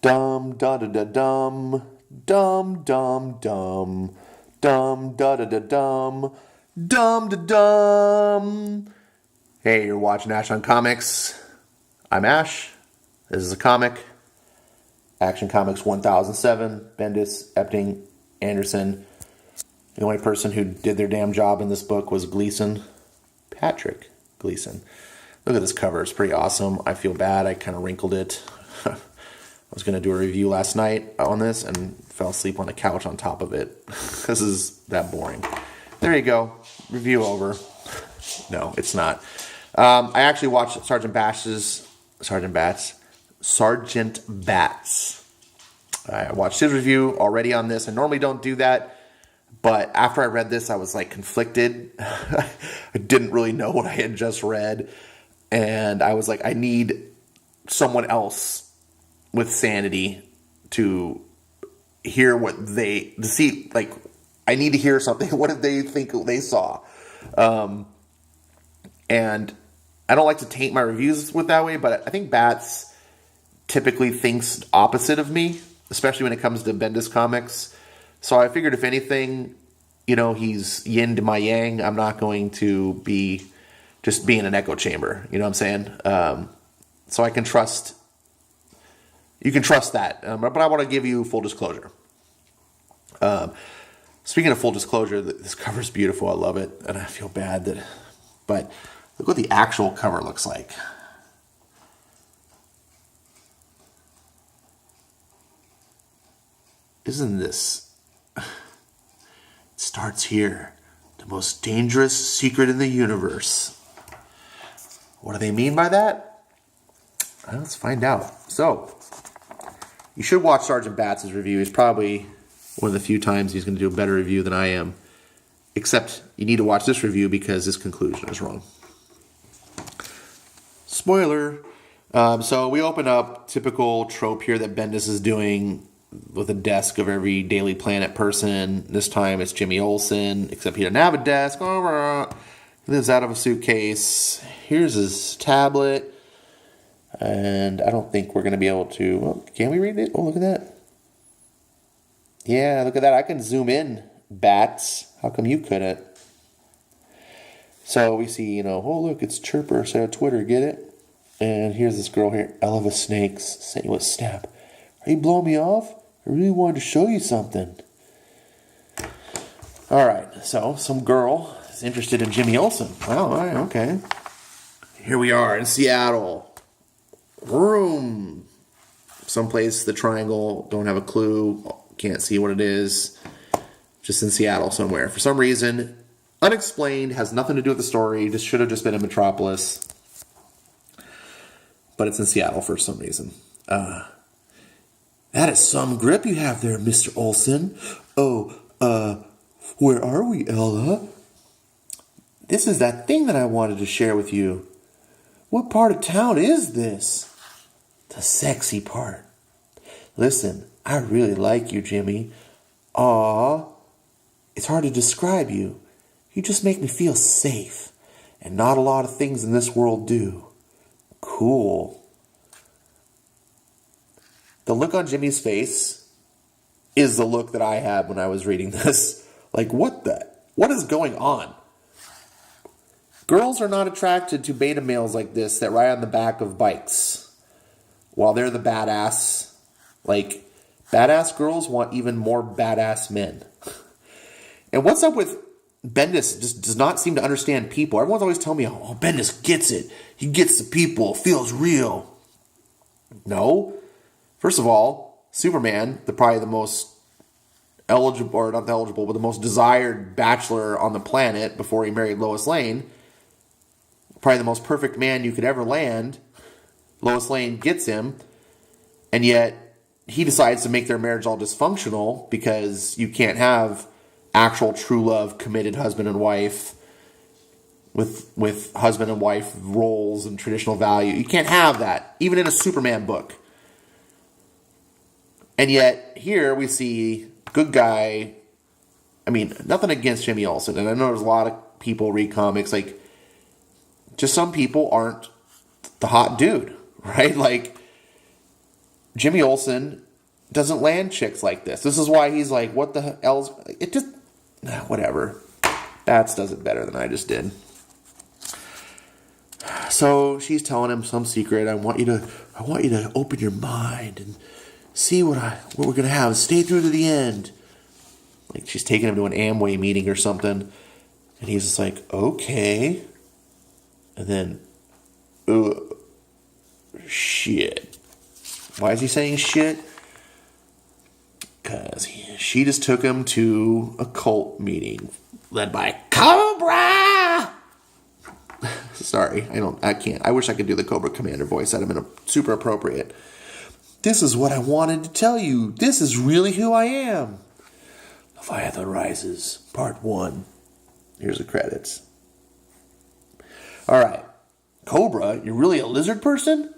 Dum da da da dum. Dum dum dum. Dum da da da dum. Dum da dum. Hey, you're watching Ash on Comics. I'm Ash. This is a comic. Action Comics 1007. Bendis, Epting, Anderson. The only person who did their damn job in this book was Gleason. Patrick Gleason. Look at this cover. It's pretty awesome. I feel bad. I kind of wrinkled it. I was going to do a review last night on this and fell asleep on the couch on top of it. This is that boring. There you go. Review over. No, it's not. I actually watched Sergeant Bats. I watched his review already on this. I normally don't do that, but after I read this, I was like conflicted. I didn't really know what I had just read, and I was like, I need someone else with sanity to hear I need to hear something. What did they think they saw? And I don't like to taint my reviews with that way, but I think Bats typically thinks opposite of me, especially when it comes to Bendis comics. So I figured if anything, he's yin to my yang. I'm not going to be just being an echo chamber. You know what I'm saying? So I can trust. You can trust that. But I want to give you full disclosure. Speaking of full disclosure, this cover is beautiful. I love it. And I feel bad but look what the actual cover looks like. Isn't this... It starts here. The most dangerous secret in the universe. What do they mean by that? Let's find out. So, you should watch Sergeant Bats' review. He's probably one of the few times he's going to do a better review than I am. Except you need to watch this review because this conclusion is wrong. Spoiler. So we open up typical trope here that Bendis is doing with a desk of every Daily Planet person. This time it's Jimmy Olsen, except he doesn't have a desk. He lives out of a suitcase. Here's his tablet. And I don't think we're going to be able to... Well, can we read it? Oh, look at that. Yeah, look at that. I can zoom in, Bats. How come you couldn't? So we see, oh, look, it's Chirper, so Twitter, get it? And here's this girl here, Elva Snakes, saying with Snap, are you blowing me off? I really wanted to show you something. All right, so some girl is interested in Jimmy Olsen. Oh, all right, okay. Here we are in Seattle. Room. Someplace, the triangle, don't have a clue, can't see what it is. Just in Seattle somewhere. For some reason, unexplained, has nothing to do with the story, just should have just been in Metropolis. But it's in Seattle for some reason. That is some grip you have there, Mr. Olsen. Oh, where are we, Ella? This is that thing that I wanted to share with you. What part of town is this? The sexy part. Listen, I really like you, Jimmy. Aw. It's hard to describe you. You just make me feel safe. And not a lot of things in this world do. Cool. The look on Jimmy's face is the look that I had when I was reading this. Like, what is going on? Girls are not attracted to beta males like this that ride on the back of bikes. While they're the badass. Like, badass girls want even more badass men. And what's up with Bendis just does not seem to understand people. Everyone's always telling me, oh, Bendis gets it. He gets the people. Feels real. No. First of all, Superman, probably the most eligible, or not eligible, but the most desired bachelor on the planet before he married Lois Lane, probably the most perfect man you could ever land. Lois Lane gets him, and yet he decides to make their marriage all dysfunctional because you can't have actual true love, committed husband and wife with husband and wife roles and traditional value. You can't have that, even in a Superman book. And yet, here we see good guy. I mean, nothing against Jimmy Olsen. And I know there's a lot of people read comics. Like, just some people aren't the hot dude, right? Like, Jimmy Olsen doesn't land chicks like this. This is why he's like, what the hell's... It just... Whatever. Bats does it better than I just did. So she's telling him some secret. I want you to open your mind and see what we're gonna have. Stay through to the end. Like she's taking him to an Amway meeting or something, and he's just like, okay. And then, shit. Why is he saying shit? Because she just took him to a cult meeting led by Cobra. Sorry, I can't. I wish I could do the Cobra Commander voice. That'd have been super appropriate. This is what I wanted to tell you. This is really who I am. Leviathan Rises, Part 1. Here's the credits. All right. Cobra, you're really a lizard person?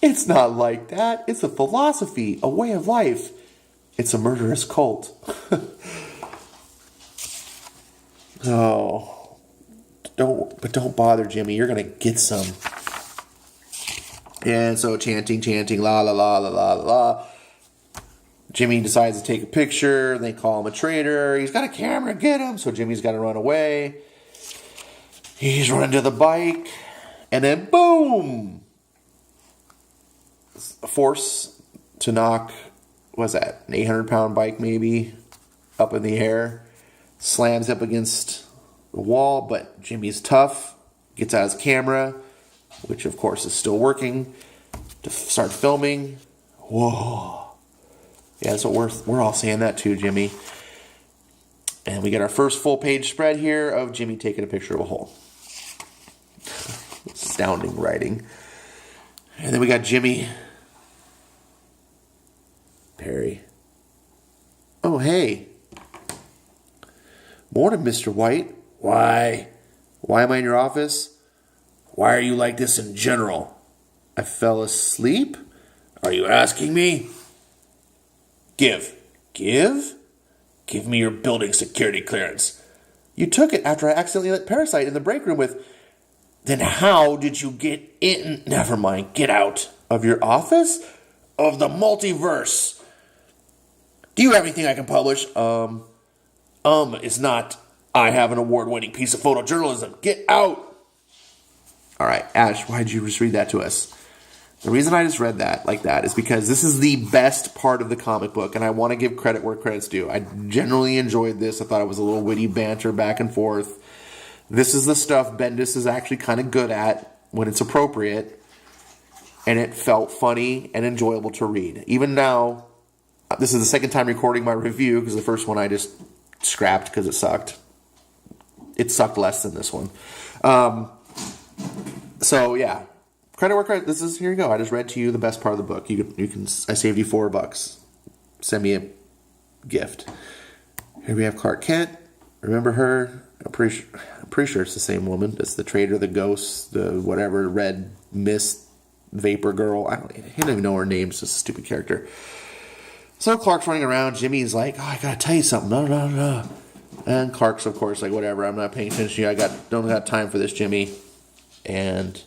It's not like that. It's a philosophy, a way of life. It's a murderous cult. Oh. Don't bother, Jimmy. You're going to get some. And so chanting, la, la, la, la, la, la. Jimmy decides to take a picture. They call him a traitor. He's got a camera. Get him. So Jimmy's got to run away. He's running to the bike. And then, boom! A force to knock, what's that, an 800-pound bike maybe, up in the air. Slams up against the wall, but Jimmy's tough. Gets out his camera, which of course is still working, to start filming. Whoa. Yeah, that's what we're all saying that too, Jimmy. And we get our first full-page spread here of Jimmy taking a picture of a hole. Astounding writing. And then we got Jimmy Perry. Oh, hey. Morning, Mr. White. Why? Why am I in your office? Why are you like this in general? I fell asleep? Are you asking me? Give me your building security clearance. You took it after I accidentally let Parasite in the break room with... Then how did you get in? Never mind. Get out. Of your office? Of the multiverse. Do you have anything I can publish? It's not... I have an award-winning piece of photojournalism. Get out. All right, Ash, why'd you just read that to us? The reason I just read that like that is because this is the best part of the comic book, and I want to give credit where credit's due. I generally enjoyed this. I thought it was a little witty banter back and forth. This is the stuff Bendis is actually kind of good at when it's appropriate, and it felt funny and enjoyable to read. Even now, this is the second time recording my review, because the first one I just scrapped because it sucked. It sucked less than this one. So yeah, credit where credit. This is, here you go. I just read to you the best part of the book. You can. I saved you $4. Send me a gift. Here we have Clark Kent. Remember her? I'm pretty sure it's the same woman. It's the traitor, the ghost, the whatever, red mist, vapor girl. I don't even know her name. It's just a stupid character. So Clark's running around. Jimmy's like, oh, I gotta tell you something. No. And Clark's, of course, like, whatever. I'm not paying attention to you. Don't got time for this, Jimmy. And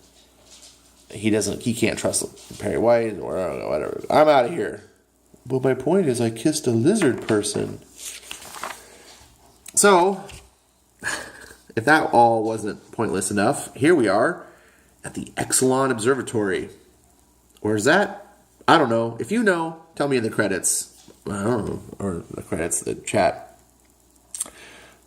he can't trust Perry White or whatever. I'm out of here. Well, my point is I kissed a lizard person. So, if that all wasn't pointless enough, here we are at the Exelon Observatory. Where is that? I don't know. If you know, tell me in the credits. I don't know. Or the credits, the chat.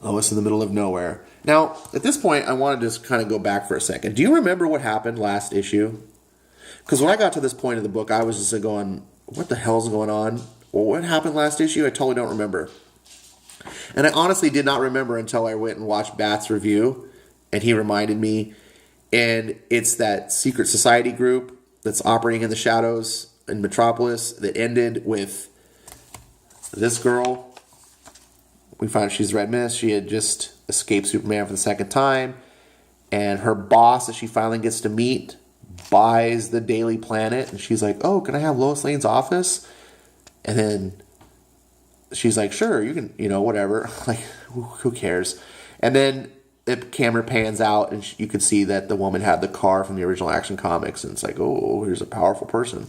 Lois in the middle of nowhere. Now, at this point, I want to just kind of go back for a second. Do you remember what happened last issue? Because when I got to this point of the book, I was just going, what the hell's going on? Well, what happened last issue? I totally don't remember. And I honestly did not remember until I went and watched Bat's review, and he reminded me. And it's that secret society group that's operating in the shadows in Metropolis that ended with this girl. We find she's Red Mist. She had just escaped Superman for the second time. And her boss that she finally gets to meet buys the Daily Planet. And she's like, oh, can I have Lois Lane's office? And then she's like, sure, you can, whatever. Like, who cares? And then the camera pans out and you can see that the woman had the car from the original Action Comics. And it's like, oh, here's a powerful person.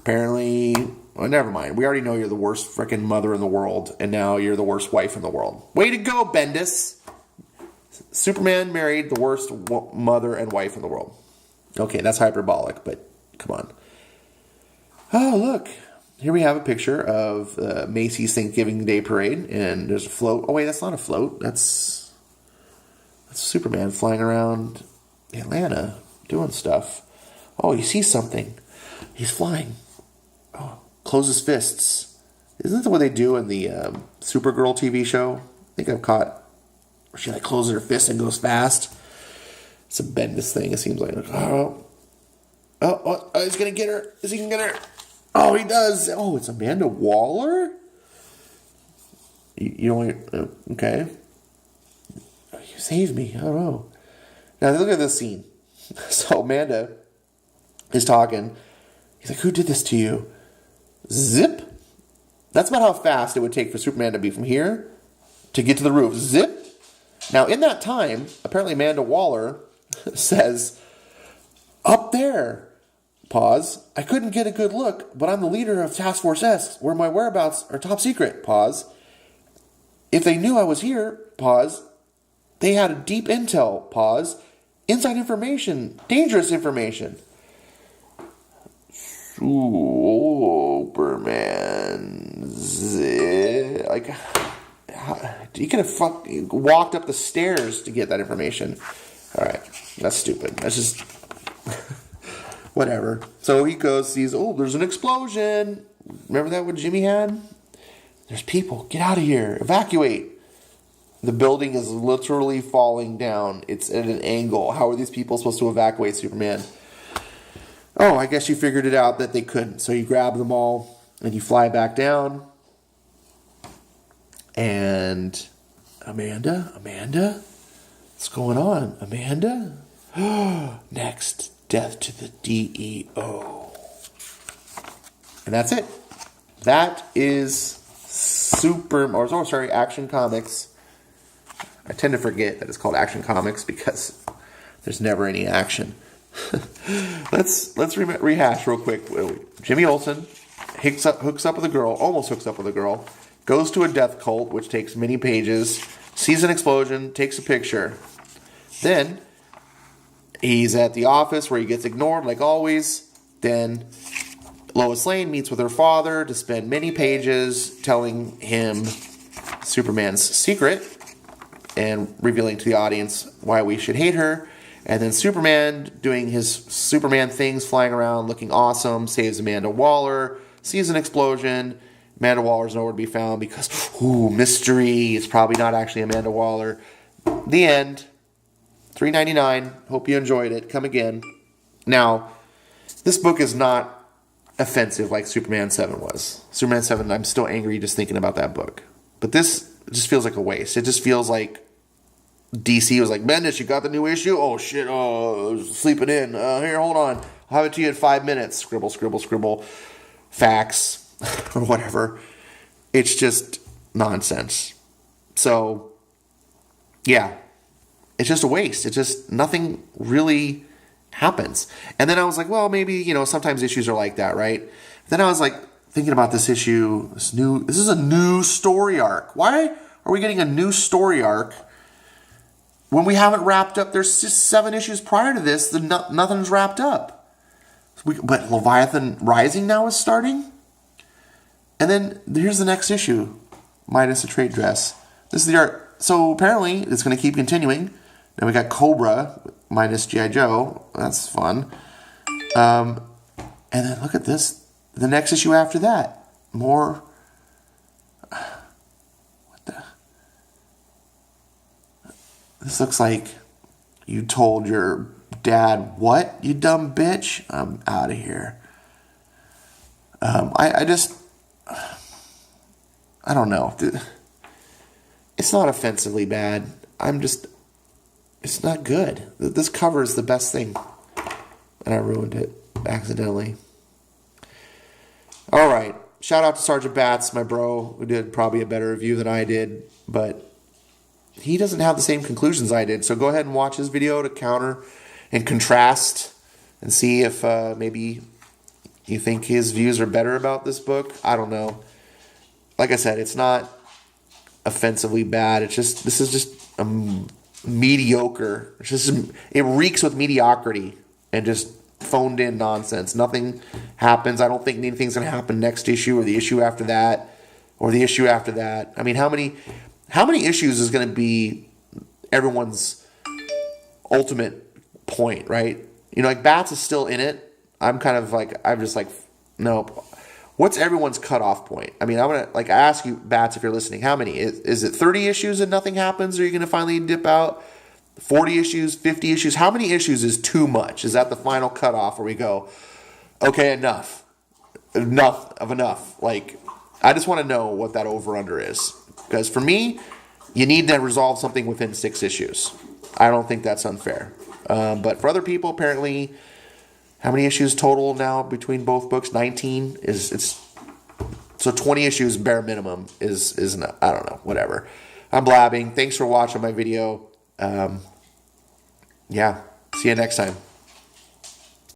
Apparently, well, never mind. We already know you're the worst freaking mother in the world, and now you're the worst wife in the world. Way to go, Bendis! Superman married the worst mother and wife in the world. Okay, that's hyperbolic, but come on. Oh, look. Here we have a picture of Macy's Thanksgiving Day Parade, and there's a float. Oh, wait, that's not a float. That's Superman flying around Atlanta doing stuff. Oh, he sees something. He's flying. Oh, close his fists. Isn't that what they do in the Supergirl TV show? I think I've caught where she like closes her fist and goes fast. It's a Bendis thing, it seems like. Oh, he's going to get her. Is he going to get her? Oh, he does. Oh, it's Amanda Waller? You don't... Okay. You saved me. I don't know. Now, look at this scene. So, Amanda is talking. He's like, who did this to you? Zip. That's about how fast it would take for Superman to be from here to get to the roof. Zip. Now, in that time, apparently Amanda Waller says, up there. Pause. I couldn't get a good look, but I'm the leader of Task Force S, where my whereabouts are top secret. Pause. If they knew I was here, pause, they had a deep intel. Pause. Inside information. Dangerous information. Superman. Like, you could have walked up the stairs to get that information. All right. That's stupid. That's just... Whatever. So he goes, sees, oh, there's an explosion. Remember that what Jimmy had? There's people. Get out of here. Evacuate. The building is literally falling down. It's at an angle. How are these people supposed to evacuate Superman? Oh, I guess you figured it out that they couldn't. So you grab them all and you fly back down. And Amanda? What's going on? Amanda? Next. Death to the DEO. And that's it. That is Action Comics. I tend to forget that it's called Action Comics because there's never any action. Let's rehash real quick. Jimmy Olsen hooks up with a girl, almost hooks up with a girl, goes to a death cult, which takes many pages, sees an explosion, takes a picture. Then he's at the office where he gets ignored, like always. Then Lois Lane meets with her father to spend many pages telling him Superman's secret and revealing to the audience why we should hate her. And then Superman doing his Superman things, flying around, looking awesome, saves Amanda Waller, sees an explosion. Amanda Waller's nowhere to be found because, mystery. It's probably not actually Amanda Waller. The end. $3.99. Hope you enjoyed it. Come again. Now, this book is not offensive like Superman 7 was. Superman 7, I'm still angry just thinking about that book. But this just feels like a waste. It just feels like DC was like, Bendis, you got the new issue? Oh, shit. Oh, I was sleeping in. Here, hold on. I'll have it to you in 5 minutes. Scribble, scribble, scribble. Facts. Or whatever. It's just nonsense. So, yeah. It's just a waste. It's just nothing really happens. And then I was like, well, maybe, sometimes issues are like that, right? Then I was like thinking about this issue. This is a new story arc. Why are we getting a new story arc when we haven't wrapped up? There's just 7 issues prior to this. Nothing's wrapped up. But Leviathan Rising now is starting? And then here's the next issue, minus the trade dress. This is the art. So apparently it's going to keep continuing. Then we got Cobra minus G.I. Joe. That's fun. And then look at this. The next issue after that. More. What the? This looks like you told your dad, what, you dumb bitch? I'm out of here. I don't know. It's not offensively bad. It's not good. This cover is the best thing. And I ruined it accidentally. All right. Shout out to Sergeant Bats, my bro, who did probably a better review than I did. But he doesn't have the same conclusions I did. So go ahead and watch his video to counter and contrast and see if maybe You think his views are better about this book? I don't know. Like I said, it's not offensively bad. It's just, this is just a mediocre. It's just, it reeks with mediocrity and just phoned in nonsense. Nothing happens. I don't think anything's going to happen next issue or the issue after that or the issue after that. I mean, how many issues is going to be everyone's ultimate point, right? You know, like Bats is still in it. I'm just like, nope. What's everyone's cutoff point? I mean, I'm going to, like, ask you, Bats, if you're listening, how many? Is it 30 issues and nothing happens? Or are you going to finally dip out? 40 issues, 50 issues? How many issues is too much? Is that the final cutoff where we go, okay, enough. Enough. Like, I just want to know what that over-under is. Because for me, you need to resolve something within 6 issues. I don't think that's unfair. But for other people, apparently, how many issues total now between both books? 19 so 20 issues bare minimum is not, I don't know, whatever. I'm blabbing. Thanks for watching my video. Yeah, see you next time.